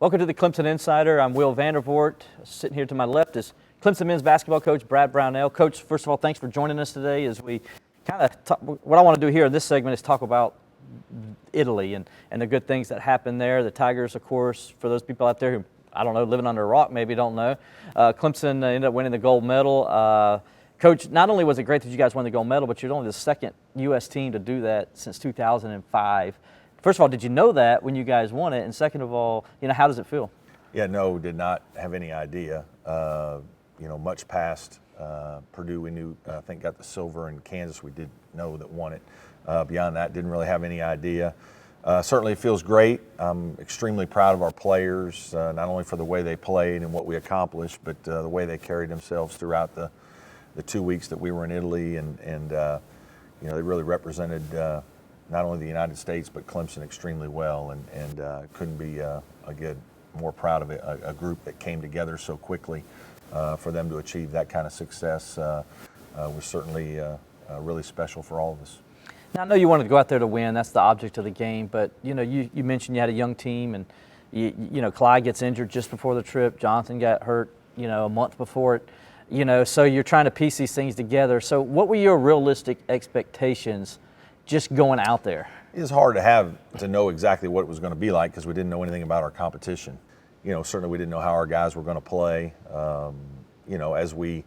Welcome to the Clemson Insider. I'm Will Vandervoort. Sitting here to my left is Clemson men's basketball coach Brad Brownell. Coach, first of all, thanks for joining us today. As we kind of talk, what I want to do here in this segment is talk about Italy and the good things that happened there. The Tigers, of course, for those people out there who, I don't know, living under a rock, maybe don't know. Clemson ended up winning the gold medal. Coach, not only was it great that you guys won the gold medal, but you're only the second U.S. team to do that since 2005. First of all, did you know that when you guys won it? And second of all, how does it feel? Yeah, no, did not have any idea. Much past Purdue, we knew, I think, got the silver, in Kansas, we did know that won it. Beyond that, didn't really have any idea. Certainly feels great. I'm extremely proud of our players, not only for the way they played and what we accomplished, but the way they carried themselves throughout the 2 weeks that we were in Italy. And they really represented not only the United States, but Clemson extremely well. And couldn't be more proud of a group that came together so quickly. For them to achieve that kind of success was certainly really special for all of us. Now, I know you wanted to go out there to win. That's the object of the game. But, you mentioned you had a young team, and, Clyde gets injured just before the trip. Jonathan got hurt, a month before it. So you're trying to piece these things together. So what were your realistic expectations just going out there? It's hard to know exactly what it was going to be like because we didn't know anything about our competition. Certainly we didn't know how our guys were going to play. As we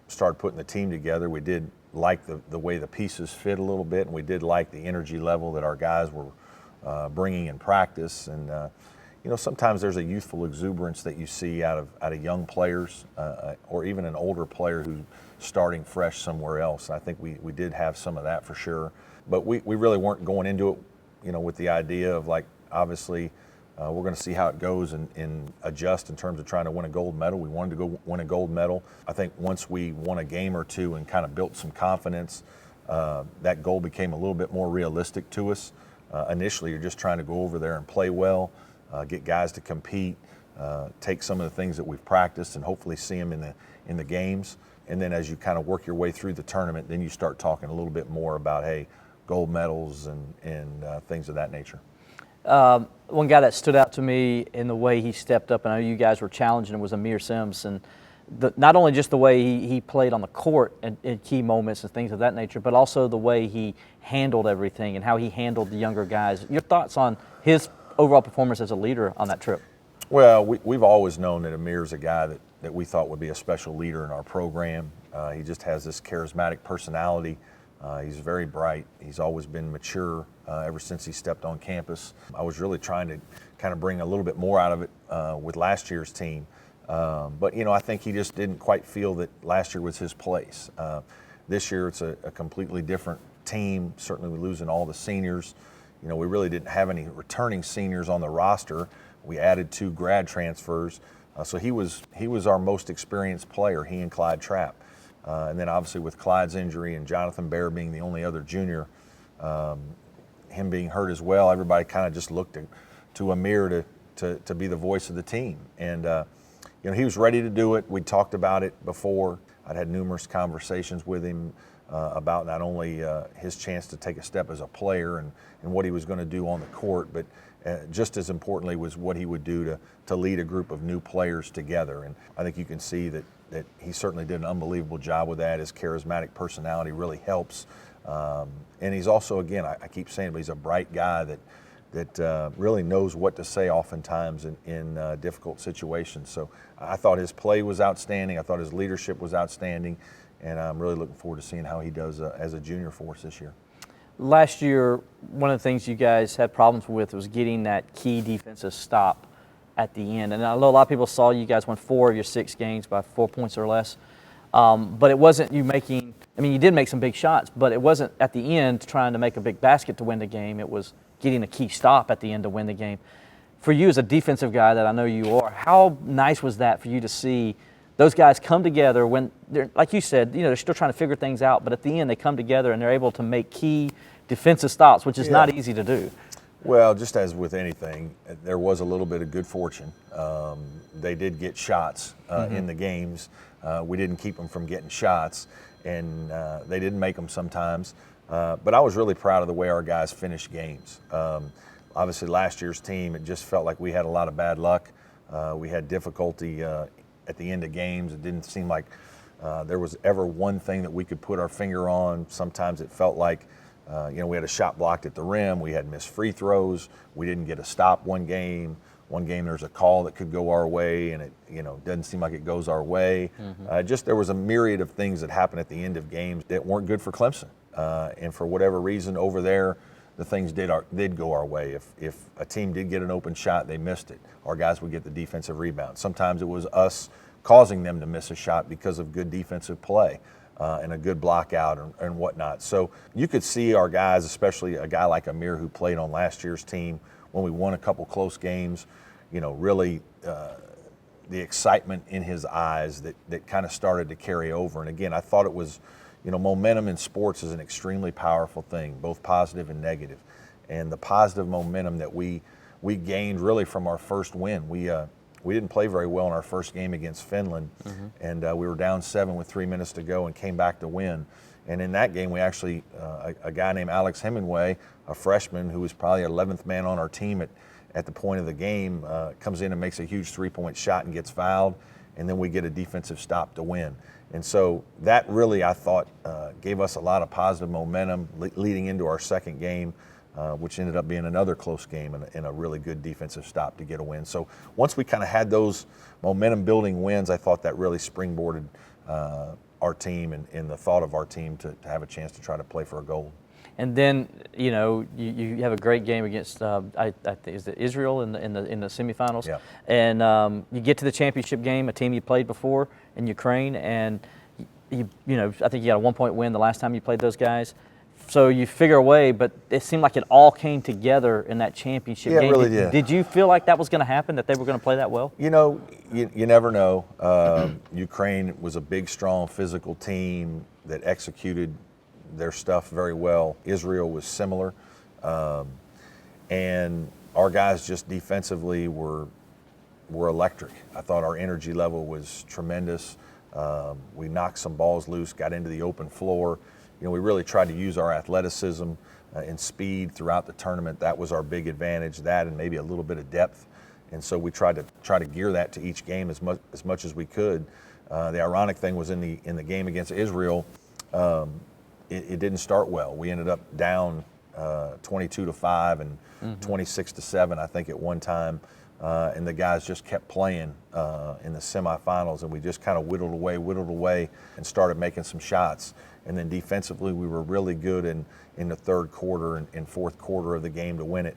started putting the team together, we did like the way the pieces fit a little bit, and we did like the energy level that our guys were bringing in practice. And sometimes there's a youthful exuberance that you see out of young players, or even an older player who's starting fresh somewhere else. And I think we did have some of that for sure, but we really weren't going into it, with the idea of, like, obviously. We're going to see how it goes and adjust in terms of trying to win a gold medal. We wanted to go win a gold medal. I think once we won a game or two and kind of built some confidence, that goal became a little bit more realistic to us. Initially, you're just trying to go over there and play well, get guys to compete, take some of the things that we've practiced and hopefully see them in the games. And then as you kind of work your way through the tournament, then you start talking a little bit more about, hey, gold medals and things of that nature. One guy that stood out to me in the way he stepped up, and I know you guys were challenging him, was Aamir Simms. And not only just the way he played on the court in key moments and things of that nature, but also the way he handled everything and how he handled the younger guys. Your thoughts on his overall performance as a leader on that trip? Well, we've always known that Amir's a guy that we thought would be a special leader in our program. He just has this charismatic personality. He's very bright. He's always been mature ever since he stepped on campus. I was really trying to kind of bring a little bit more out of it with last year's team. But, I think he just didn't quite feel that last year was his place. This year it's a completely different team. Certainly we're losing all the seniors. We really didn't have any returning seniors on the roster. We added 2 grad transfers. So he was our most experienced player, he and Clyde Trapp. And then obviously with Clyde's injury and Jonathan Bear being the only other junior, him being hurt as well, everybody kind of just looked to Aamir to be the voice of the team. And, he was ready to do it. We talked about it before. I'd had numerous conversations with him about not only his chance to take a step as a player and what he was going to do on the court, but just as importantly was what he would do to lead a group of new players together. And I think you can see that he certainly did an unbelievable job with that. His charismatic personality really helps. And he's also, again, I keep saying, but he's a bright guy that really knows what to say oftentimes in difficult situations. So I thought his play was outstanding. I thought his leadership was outstanding. And I'm really looking forward to seeing how he does as a junior for us this year. Last year, one of the things you guys had problems with was getting that key defensive stop at the end. And I know a lot of people saw you guys won 4 of your 6 games by 4 points or less. But it wasn't you making – you did make some big shots, but it wasn't at the end trying to make a big basket to win the game. It was getting a key stop at the end to win the game. For you as a defensive guy that I know you are, how nice was that for you to see those guys come together when they're, like you said, they're still trying to figure things out, but at the end they come together and they're able to make key defensive stops, which is not easy to do. Well, just as with anything, there was a little bit of good fortune. They did get shots in the games. We didn't keep them from getting shots, and they didn't make them sometimes. But I was really proud of the way our guys finished games. Obviously, last year's team, it just felt like we had a lot of bad luck. We had difficulty at the end of games. It didn't seem like there was ever one thing that we could put our finger on. Sometimes it felt like, we had a shot blocked at the rim. We had missed free throws. We didn't get a stop one game. One game there's a call that could go our way, and it doesn't seem like it goes our way. Just there was a myriad of things that happened at the end of games that weren't good for Clemson. And for whatever reason over there, the things did go our way. If a team did get an open shot, they missed it. Our guys would get the defensive rebound. Sometimes it was us causing them to miss a shot because of good defensive play and a good block out and whatnot. So you could see our guys, especially a guy like Aamir who played on last year's team, when we won a couple close games, really the excitement in his eyes that kind of started to carry over. And again, I thought it was, momentum in sports is an extremely powerful thing, both positive and negative. And the positive momentum that we gained really from our first win. We didn't play very well in our first game against Finland, and we were down 7 with 3 minutes to go and came back to win. And in that game, we actually, a guy named Alex Hemingway, a freshman who was probably 11th man on our team at the point of the game, comes in and makes a huge 3-point shot and gets fouled, and then we get a defensive stop to win. And so that really, I thought, gave us a lot of positive momentum leading into our second game, which ended up being another close game and a really good defensive stop to get a win. So once we kind of had those momentum-building wins, I thought that really springboarded our team and the thought of our team to have a chance to try to play for a gold. And then you have a great game against I think is it Israel in the semifinals. Yeah. And you get to the championship game, a team you played before in Ukraine, and I think you got a 1-point win the last time you played those guys. So you figure a way, but it seemed like it all came together in that championship game. Yeah, it really did. Did you feel like that was going to happen, that they were going to play that well? You never know. Ukraine was a big, strong, physical team that executed their stuff very well. Israel was similar. And our guys just defensively were electric. I thought our energy level was tremendous. We knocked some balls loose, got into the open floor. We really tried to use our athleticism and speed throughout the tournament. That was our big advantage, that and maybe a little bit of depth. And so we tried to gear that to each game as much as we could. The ironic thing was in the game against Israel, it didn't start well. We ended up down 22-5 and 26-7, I think, at one time. And the guys just kept playing in the semifinals, and we just kind of whittled away and started making some shots. And then defensively, we were really good in the third quarter and fourth quarter of the game to win it.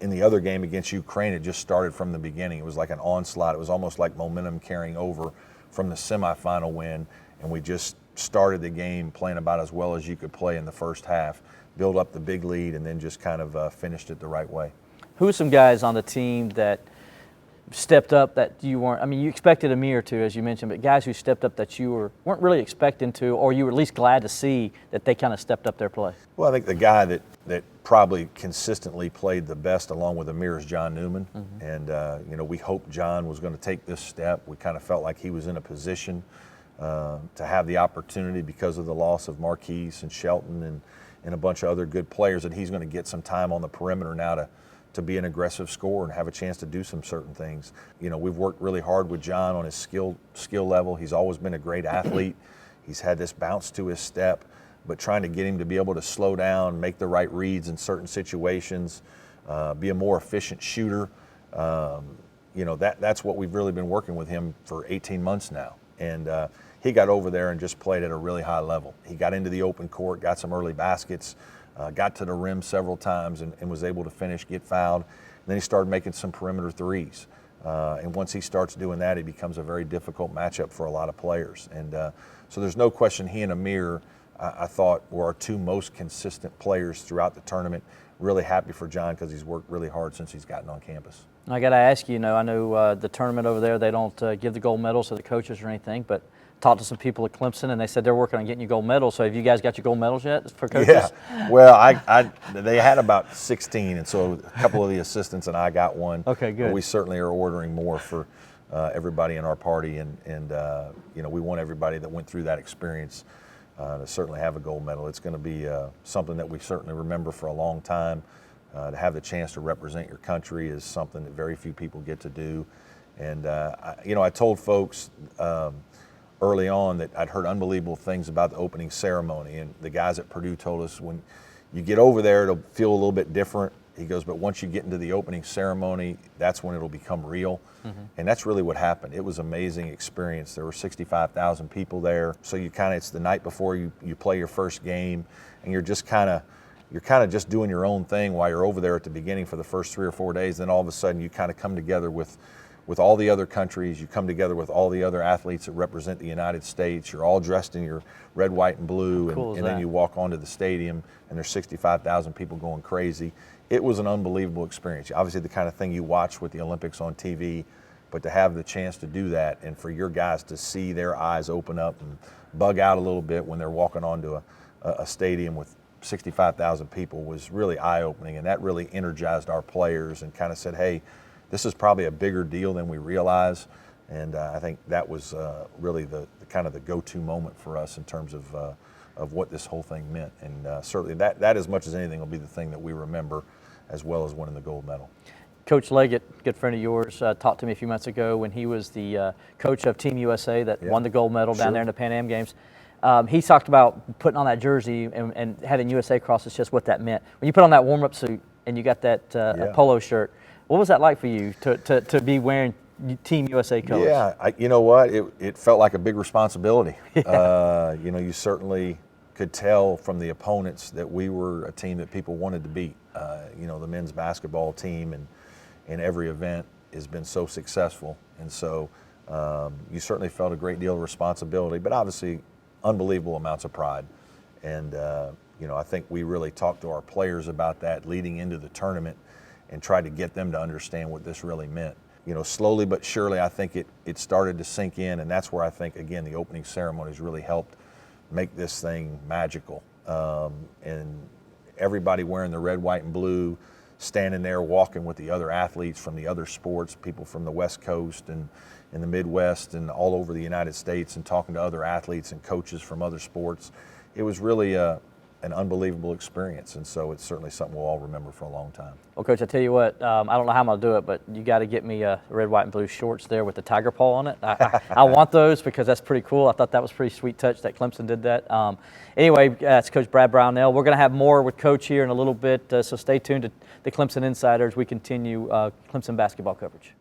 In the other game against Ukraine, it just started from the beginning. It was like an onslaught. It was almost like momentum carrying over from the semifinal win, and we just started the game playing about as well as you could play in the first half, build up the big lead, and then just kind of finished it the right way. Who are some guys on the team that stepped up that you weren't? I mean, you expected Aamir to, as you mentioned, but guys who stepped up that you weren't really expecting to, or you were at least glad to see that they kind of stepped up their play? Well, I think the guy that probably consistently played the best along with Aamir is John Newman. And, we hoped John was going to take this step. We kind of felt like he was in a position to have the opportunity because of the loss of Marquise and Shelton and a bunch of other good players, that he's going to get some time on the perimeter now to be an aggressive scorer and have a chance to do some certain things. We've worked really hard with John on his skill level. He's always been a great athlete. He's had this bounce to his step, but trying to get him to be able to slow down, make the right reads in certain situations, be a more efficient shooter. That's what we've really been working with him for 18 months now. And he got over there and just played at a really high level. He got into the open court, got some early baskets, got to the rim several times and was able to finish, get fouled. And then he started making some perimeter threes. And once he starts doing that, it becomes a very difficult matchup for a lot of players. And so there's no question he and Aamir, I thought, were our two most consistent players throughout the tournament. Really happy for John because he's worked really hard since he's gotten on campus. I got to ask you, I know the tournament over there, they don't give the gold medals to the coaches or anything, but talked to some people at Clemson, and they said they're working on getting you gold medals. So have you guys got your gold medals yet for coaches? Yeah. Well, they had about 16, and so a couple of the assistants and I got one. Okay, good. But we certainly are ordering more for everybody in our party, and we want everybody that went through that experience to certainly have a gold medal. It's going to be something that we certainly remember for a long time. To have the chance to represent your country is something that very few people get to do. And I told folks early on that I'd heard unbelievable things about the opening ceremony, and the guys at Purdue told us when you get over there, it'll feel a little bit different. He goes, but once you get into the opening ceremony, that's when it'll become real. And that's really what happened. It was an amazing experience. There were 65,000 people there. So it's the night before you play your first game, and you're kind of just doing your own thing while you're over there at the beginning for the first 3 or 4 days. Then all of a sudden you kind of come together with all the other countries. You come together with all the other athletes that represent the United States. You're all dressed in your red, white, and blue, and then you walk onto the stadium, and there's 65,000 people going crazy. It was an unbelievable experience. Obviously, the kind of thing you watch with the Olympics on TV, but to have the chance to do that, and for your guys to see their eyes open up and bug out a little bit when they're walking onto a stadium with 65,000 people was really eye-opening, and that really energized our players and kind of said, hey, this is probably a bigger deal than we realize. And I think that was really the kind of the go-to moment for us in terms of what this whole thing meant. And certainly that as much as anything will be the thing that we remember, as well as winning the gold medal. Coach Leggett, good friend of yours, talked to me a few months ago when he was the coach of Team USA that won the gold medal down there in the Pan Am Games. He talked about putting on that jersey and having USA across his chest, what that meant. When you put on that warm-up suit and you got that polo shirt, what was that like for you to be wearing Team USA colors? Yeah, you know what? It felt like a big responsibility. You certainly could tell from the opponents that we were a team that people wanted to beat. The men's basketball team and in every event has been so successful. And so you certainly felt a great deal of responsibility, but obviously unbelievable amounts of pride. And, I think we really talked to our players about that leading into the tournament and tried to get them to understand what this really meant. Slowly but surely, I think it started to sink in, and that's where I think, again, the opening ceremonies really helped make this thing magical. And everybody wearing the red, white, and blue, standing there walking with the other athletes from the other sports, people from the West Coast and in the Midwest and all over the United States, and talking to other athletes and coaches from other sports. It was really an unbelievable experience, and so it's certainly something we'll all remember for a long time. Well, Coach, I tell you what, I don't know how I'm going to do it, but you got to get me red, white, and blue shorts there with the tiger paw on it. I want those because that's pretty cool. I thought that was a pretty sweet touch that Clemson did that. Anyway, that's Coach Brad Brownell. We're going to have more with Coach here in a little bit, so stay tuned to the Clemson Insider as we continue Clemson basketball coverage.